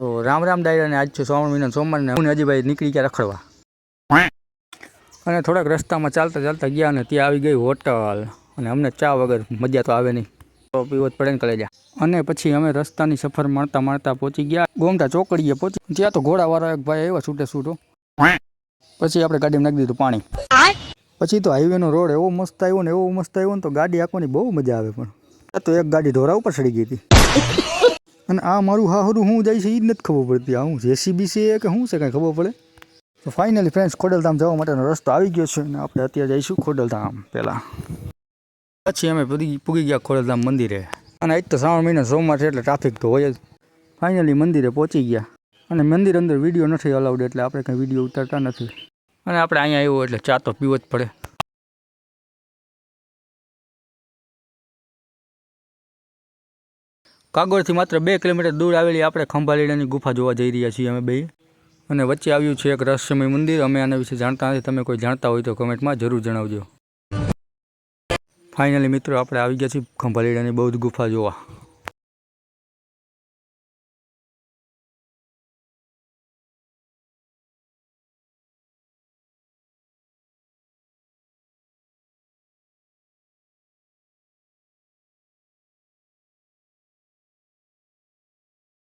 તો રામ રામ ડાયરા ને આજ છે શ્રાવણ મહિના સોમવાર ને હું અજીભાઈ નીકળી ગયા રખડવા અને થોડાક રસ્તામાં ચાલતા ચાલતા ગયા અને ત્યાં આવી ગઈ હોટલ અને અમને ચા વગર મજા તો આવે નહીં તો પીવો જ પડે ને કલેજા અને પછી અમે રસ્તાની સફર માણતા માણતા પહોંચી ગયા ગોમટા ચોકડીએ પહોંચી ત્યાં તો ઘોડાવાળા એક ભાઈ આવ્યા છૂટે છૂટો પછી આપણે ગાડીમાં નાખી દીધું પાણી પછી તો હાઈવેનો રોડ એવો મસ્ત આવ્યો ને તો ગાડી આંકવાની બહુ મજા આવે પણ તો એક ગાડી ઢોરા ઉપર ચડી ગઈ હતી અને આ મારું હાહરું હું જાય છે એ જ નથી ખબર પડતી આ હું જેસીબી છે કે શું છે કાંઈ ખબર પડે તો ફાઇનલી ફ્રેન્ડ્સ ખોડલધામ જવા માટેનો રસ્તો આવી ગયો છે અને આપણે અત્યારે જઈશું ખોડલધામ પહેલાં પછી અમે પૂગી ગયા ખોડલધામ મંદિરે અને આજ તો શ્રાવણ મહિના સોમવાર છે એટલે ટ્રાફિક તો હોય જ ફાઇનલી મંદિરે પહોંચી ગયા અને મંદિર અંદર વિડીયો નથી અલાઉડ એટલે આપણે કંઈ વિડીયો ઉતારતા નથી અને આપણે અહીંયા આવ્યો એટલે ચા તો પીવો જ પડે કાગોળથી માત્ર 2 કિલોમીટર દૂર આવેલી આપણે ખંભાલીડાની ગુફા જોવા જઈ રહ્યા છીએ અમે બે અને વચ્ચે આવ્યું છે એક રહસ્યમય મંદિર અમે આના વિશે જાણતા નથી તમે કોઈ જાણતા હોય તો કમેન્ટમાં જરૂર જણાવજો ફાઇનલી મિત્રો આપણે આવી ગયા છીએ ખંભાલીડાની બૌદ્ધ ગુફા જોવા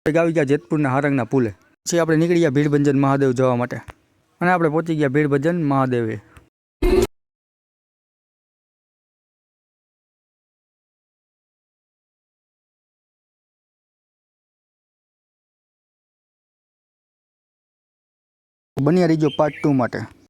આવી ગયા જેતપુરના હારંગના પુલે પછી આપણે નીકળી ગયા ભીડભંજન મહાદેવ જવા માટે અને આપણે પહોંચી ગયા ભીડભંજન મહાદેવે બન્યા રહીજો પાર્ટ 2 માટે